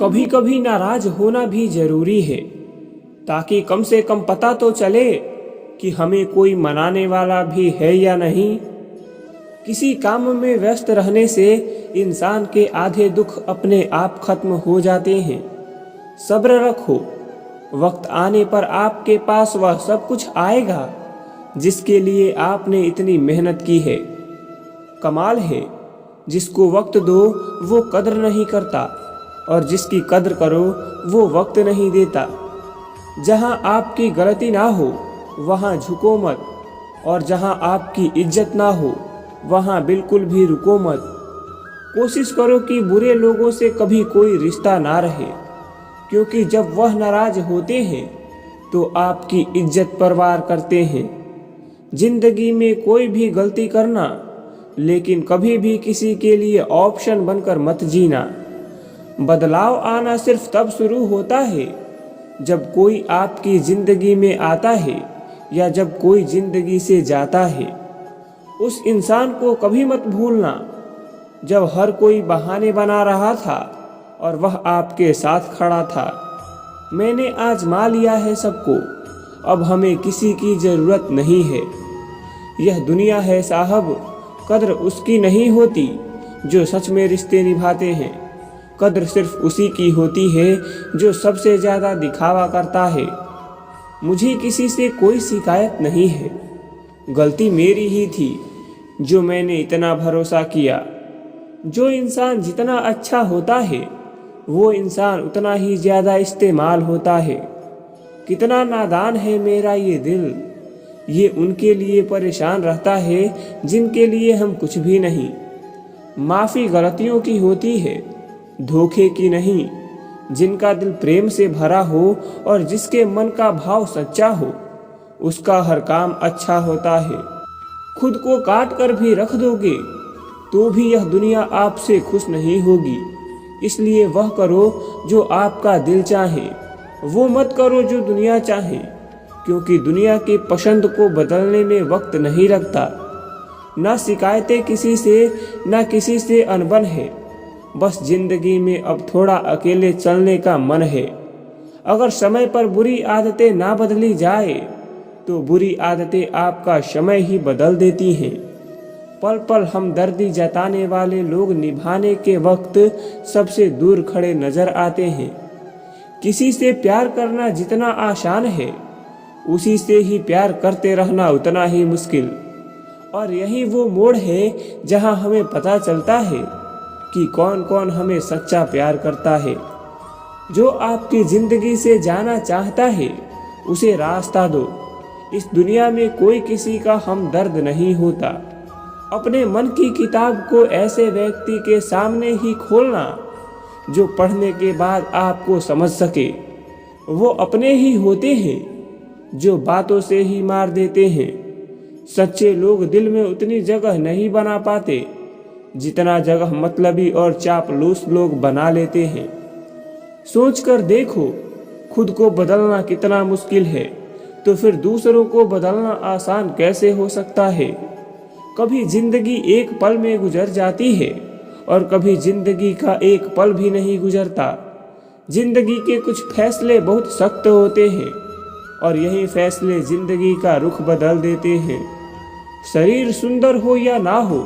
कभी कभी नाराज होना भी जरूरी है, ताकि कम से कम पता तो चले कि हमें कोई मनाने वाला भी है या नहीं। किसी काम में व्यस्त रहने से इंसान के आधे दुख अपने आप खत्म हो जाते हैं। सब्र रखो, वक्त आने पर आपके पास वह सब कुछ आएगा जिसके लिए आपने इतनी मेहनत की है। कमाल है, जिसको वक्त दो वो कदर नहीं करता, और जिसकी कदर करो वो वक्त नहीं देता। जहां आपकी गलती ना हो वहां झुको मत, और जहां आपकी इज्जत ना हो वहां बिल्कुल भी रुको मत। कोशिश करो कि बुरे लोगों से कभी कोई रिश्ता ना रहे, क्योंकि जब वह नाराज होते हैं तो आपकी इज्जत परवार करते हैं। जिंदगी में कोई भी गलती करना, लेकिन कभी भी किसी के लिए ऑप्शन बनकर मत जीना। बदलाव आना सिर्फ तब शुरू होता है जब कोई आपकी जिंदगी में आता है, या जब कोई जिंदगी से जाता है। उस इंसान को कभी मत भूलना जब हर कोई बहाने बना रहा था और वह आपके साथ खड़ा था। मैंने आजमा लिया है सबको, अब हमें किसी की जरूरत नहीं है। यह दुनिया है साहब, कद्र उसकी नहीं होती जो सच में रिश्ते निभाते हैं। कद्र सिर्फ उसी की होती है जो सबसे ज़्यादा दिखावा करता है। मुझे किसी से कोई शिकायत नहीं है, गलती मेरी ही थी जो मैंने इतना भरोसा किया। जो इंसान जितना अच्छा होता है वो इंसान उतना ही ज़्यादा इस्तेमाल होता है। कितना नादान है मेरा ये दिल, ये उनके लिए परेशान रहता है जिनके लिए हम कुछ भी नहीं। माफ़ी गलतियों की होती है, धोखे की नहीं। जिनका दिल प्रेम से भरा हो और जिसके मन का भाव सच्चा हो, उसका हर काम अच्छा होता है। खुद को काट कर भी रख दोगे तो भी यह दुनिया आपसे खुश नहीं होगी। इसलिए वह करो जो आपका दिल चाहे, वो मत करो जो दुनिया चाहे, क्योंकि दुनिया की पसंद को बदलने में वक्त नहीं लगता। ना शिकायतें किसी से, ना किसी से अनबन है। बस जिंदगी में अब थोड़ा अकेले चलने का मन है। अगर समय पर बुरी आदतें ना बदली जाए तो बुरी आदतें आपका समय ही बदल देती हैं। पल पल हमदर्दी जताने वाले लोग निभाने के वक्त सबसे दूर खड़े नजर आते हैं। किसी से प्यार करना जितना आसान है, उसी से ही प्यार करते रहना उतना ही मुश्किल। और यही वो मोड़ है जहां हमें पता चलता है कि कौन कौन हमें सच्चा प्यार करता है। जो आपकी जिंदगी से जाना चाहता है उसे रास्ता दो। इस दुनिया में कोई किसी का हमदर्द नहीं होता। अपने मन की किताब को ऐसे व्यक्ति के सामने ही खोलना जो पढ़ने के बाद आपको समझ सके। वो अपने ही होते हैं जो बातों से ही मार देते हैं। सच्चे लोग दिल में उतनी जगह नहीं बना पाते जितना जगह मतलबी और चापलूस लोग बना लेते हैं। सोच कर देखो, खुद को बदलना कितना मुश्किल है, तो फिर दूसरों को बदलना आसान कैसे हो सकता है। कभी जिंदगी एक पल में गुजर जाती है और कभी जिंदगी का एक पल भी नहीं गुजरता। जिंदगी के कुछ फैसले बहुत सख्त होते हैं और यही फैसले जिंदगी का रुख बदल देते हैं। शरीर सुंदर हो या ना हो,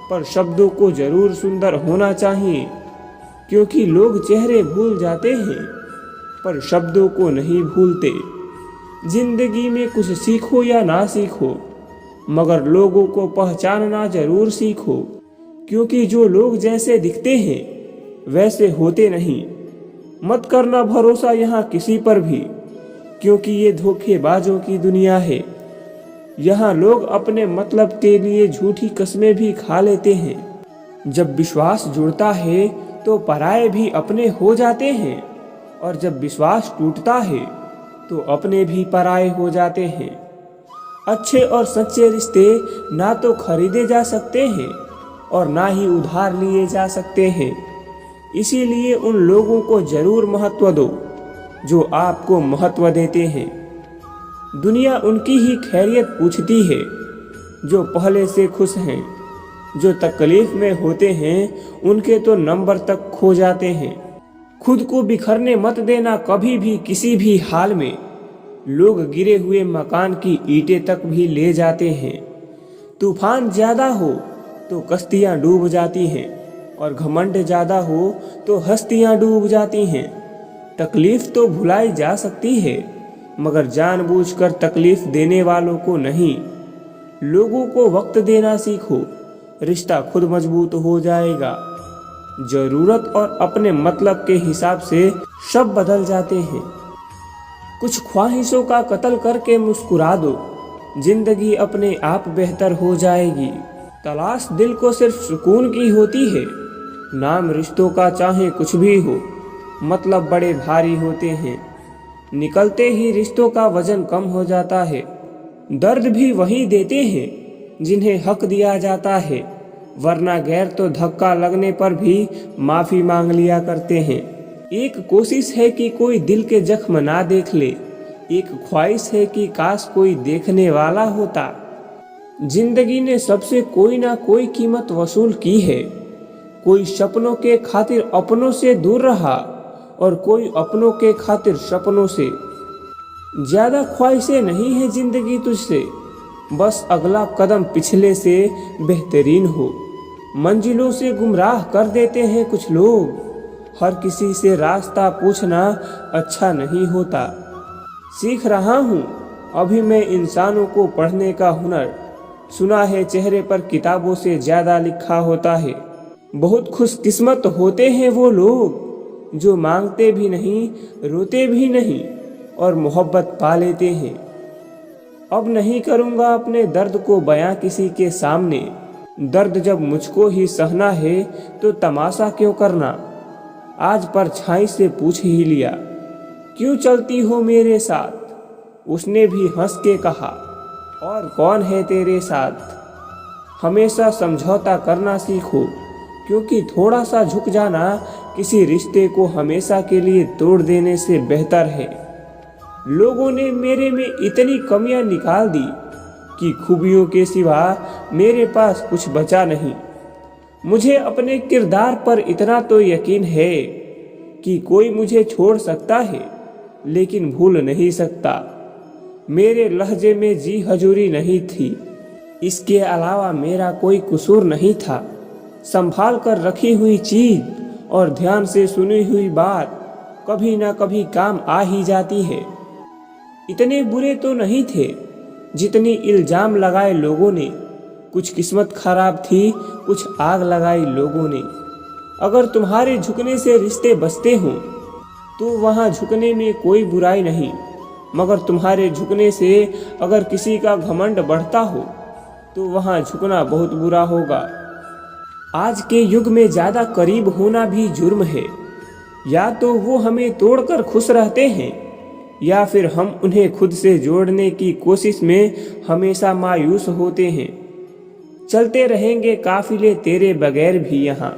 पर शब्दों को जरूर सुंदर होना चाहिए, क्योंकि लोग चेहरे भूल जाते हैं पर शब्दों को नहीं भूलते। जिंदगी में कुछ सीखो या ना सीखो, मगर लोगों को पहचानना जरूर सीखो, क्योंकि जो लोग जैसे दिखते हैं वैसे होते नहीं। मत करना भरोसा यहाँ किसी पर भी, क्योंकि ये धोखेबाजों की दुनिया है। यहाँ लोग अपने मतलब के लिए झूठी कस्में भी खा लेते हैं। जब विश्वास जुड़ता है तो पराये भी अपने हो जाते हैं, और जब विश्वास टूटता है तो अपने भी पराये हो जाते हैं। अच्छे और सच्चे रिश्ते ना तो खरीदे जा सकते हैं और ना ही उधार लिए जा सकते हैं। इसीलिए उन लोगों को जरूर महत्व दो जो आपको महत्व देते हैं। दुनिया उनकी ही खैरियत पूछती है जो पहले से खुश हैं। जो तकलीफ में होते हैं उनके तो नंबर तक खो जाते हैं। खुद को बिखरने मत देना कभी भी किसी भी हाल में। लोग गिरे हुए मकान की ईंटें तक भी ले जाते हैं। तूफान ज्यादा हो तो कश्तियां डूब जाती हैं और घमंड ज्यादा हो तो हस्तियां डूब जाती हैं। तकलीफ तो भुलाई जा सकती है मगर जानबूझकर तकलीफ देने वालों को नहीं। लोगों को वक्त देना सीखो, रिश्ता खुद मजबूत हो जाएगा। जरूरत और अपने मतलब के हिसाब से सब बदल जाते हैं। कुछ ख्वाहिशों का कत्ल करके मुस्कुरा दो, जिंदगी अपने आप बेहतर हो जाएगी। तलाश दिल को सिर्फ सुकून की होती है। नाम रिश्तों का चाहे कुछ भी हो, मतलब बड़े भारी होते हैं। निकलते ही रिश्तों का वजन कम हो जाता है। दर्द भी वही देते हैं जिन्हें हक दिया जाता है, वरना गैर तो धक्का लगने पर भी माफी मांग लिया करते हैं। एक कोशिश है कि कोई दिल के जख्म ना देख ले, एक ख्वाहिश है कि काश कोई देखने वाला होता। जिंदगी ने सबसे कोई ना कोई कीमत वसूल की है। कोई सपनों के खातिर अपनों से दूर रहा और कोई अपनों के खातिर सपनों से। ज्यादा ख्वाहिशें नहीं है जिंदगी तुझसे, बस अगला कदम पिछले से बेहतरीन हो। मंजिलों से गुमराह कर देते हैं कुछ लोग। हर किसी से रास्ता पूछना अच्छा नहीं होता। सीख रहा हूँ अभी मैं इंसानों को पढ़ने का हुनर। सुना है चेहरे पर किताबों से ज्यादा लिखा होता है। बहुत खुशकिस्मत होते हैं वो लोग जो मांगते भी नहीं, रोते भी नहीं और मोहब्बत पा लेते हैं। अब नहीं करूँगा अपने दर्द को बयां किसी के सामने। दर्द जब मुझको ही सहना है तो तमाशा क्यों करना। आज परछाई से पूछ ही लिया, क्यों चलती हो मेरे साथ। उसने भी हंस के कहा, और कौन है तेरे साथ। हमेशा समझौता करना सीखो, क्योंकि थोड़ा सा झुक जाना किसी रिश्ते को हमेशा के लिए तोड़ देने से बेहतर है। लोगों ने मेरे में इतनी कमियां निकाल दी कि खूबियों के सिवा मेरे पास कुछ बचा नहीं। मुझे अपने किरदार पर इतना तो यकीन है कि कोई मुझे छोड़ सकता है लेकिन भूल नहीं सकता। मेरे लहजे में जी हजूरी नहीं थी, इसके अलावा मेरा कोई कसूर नहीं था। संभाल कर रखी हुई चीज और ध्यान से सुनी हुई बात कभी ना कभी काम आ ही जाती है। इतने बुरे तो नहीं थे जितनी इल्जाम लगाए लोगों ने। कुछ किस्मत खराब थी, कुछ आग लगाई लोगों ने। अगर तुम्हारे झुकने से रिश्ते बसते हों तो वहाँ झुकने में कोई बुराई नहीं, मगर तुम्हारे झुकने से अगर किसी का घमंड बढ़ता हो तो वहाँ झुकना बहुत बुरा होगा। आज के युग में ज्यादा करीब होना भी जुर्म है। या तो वो हमें तोड़कर खुश रहते हैं या फिर हम उन्हें खुद से जोड़ने की कोशिश में हमेशा मायूस होते हैं। चलते रहेंगे काफिले तेरे बगैर भी यहाँ।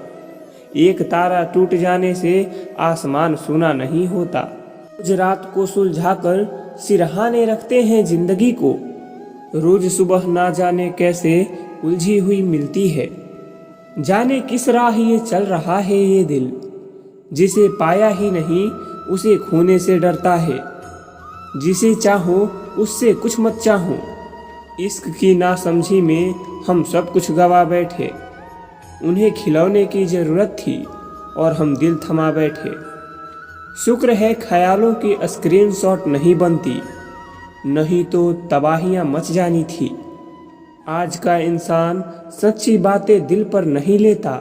एक तारा टूट जाने से आसमान सूना नहीं होता। रोज रात को सुलझाकर सिरहाने रखते हैं जिंदगी को। रोज सुबह ना जाने कैसे उलझी हुई मिलती है। जाने किस राह ये चल रहा है ये दिल, जिसे पाया ही नहीं उसे खोने से डरता है। जिसे चाहो उससे कुछ मत चाहो। इश्क की नासमझी में हम सब कुछ गवा बैठे। उन्हें खिलौने की जरूरत थी और हम दिल थमा बैठे। शुक्र है ख्यालों की स्क्रीनशॉट नहीं बनती, नहीं तो तबाहियां मच जानी थी। आज का इंसान सच्ची बातें दिल पर नहीं लेता,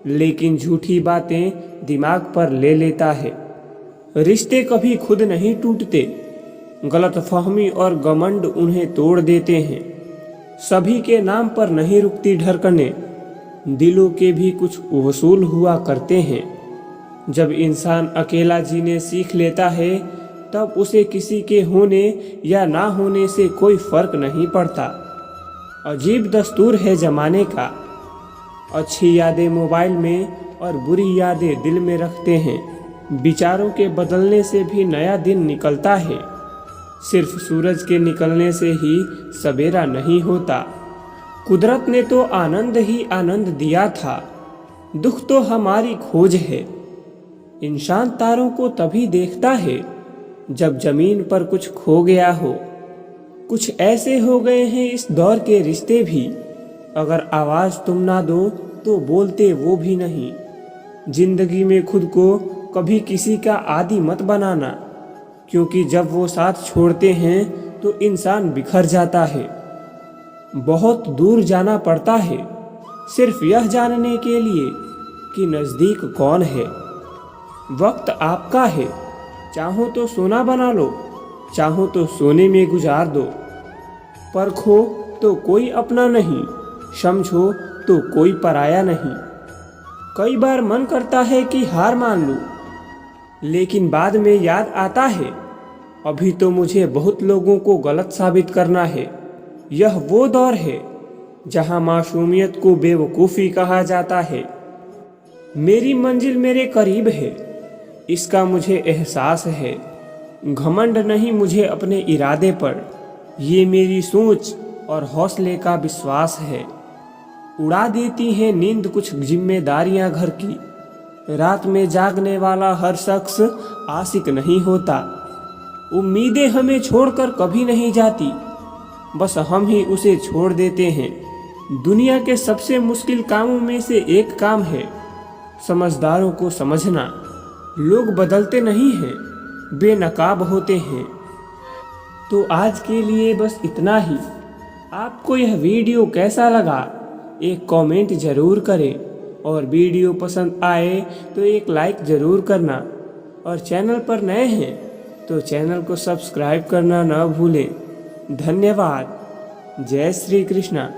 लेकिन झूठी बातें दिमाग पर ले लेता है। रिश्ते कभी खुद नहीं टूटते, गलतफहमी और घमंड उन्हें तोड़ देते हैं। सभी के नाम पर नहीं रुकती धड़कनें, दिलों के भी कुछ वसूल हुआ करते हैं। जब इंसान अकेला जीने सीख लेता है तब उसे किसी के होने या ना होने से कोई फर्क नहीं पड़ता। अजीब दस्तूर है जमाने का। अच्छी यादें मोबाइल में और बुरी यादें दिल में रखते हैं। विचारों के बदलने से भी नया दिन निकलता है। सिर्फ सूरज के निकलने से ही सवेरा नहीं होता। कुदरत ने तो आनंद ही आनंद दिया था, दुख तो हमारी खोज है। इंसान तारों को तभी देखता है जब जमीन पर कुछ खो गया हो। कुछ ऐसे हो गए हैं इस दौर के रिश्ते भी, अगर आवाज़ तुम ना दो तो बोलते वो भी नहीं। जिंदगी में खुद को कभी किसी का आदी मत बनाना, क्योंकि जब वो साथ छोड़ते हैं तो इंसान बिखर जाता है। बहुत दूर जाना पड़ता है सिर्फ यह जानने के लिए कि नज़दीक कौन है। वक्त आपका है, चाहो तो सोना बना लो, चाहो तो सोने में गुजार दो। परखो तो कोई अपना नहीं, समझो तो कोई पराया नहीं। कई बार मन करता है कि हार मान लूं, लेकिन बाद में याद आता है अभी तो मुझे बहुत लोगों को गलत साबित करना है। यह वो दौर है जहां मासूमियत को बेवकूफ़ी कहा जाता है। मेरी मंजिल मेरे करीब है, इसका मुझे एहसास है। घमंड नहीं मुझे अपने इरादे पर, ये मेरी सोच और हौसले का विश्वास है। उड़ा देती हैं नींद कुछ जिम्मेदारियां घर की। रात में जागने वाला हर शख्स आशिक नहीं होता। उम्मीदें हमें छोड़कर कभी नहीं जाती, बस हम ही उसे छोड़ देते हैं। दुनिया के सबसे मुश्किल कामों में से एक काम है समझदारों को समझना। लोग बदलते नहीं हैं, बेनकाब होते हैं। तो आज के लिए बस इतना ही। आपको यह वीडियो कैसा लगा एक कमेंट ज़रूर करें, और वीडियो पसंद आए तो एक लाइक ज़रूर करना, और चैनल पर नए हैं तो चैनल को सब्सक्राइब करना न भूलें। धन्यवाद। जय श्री कृष्णा।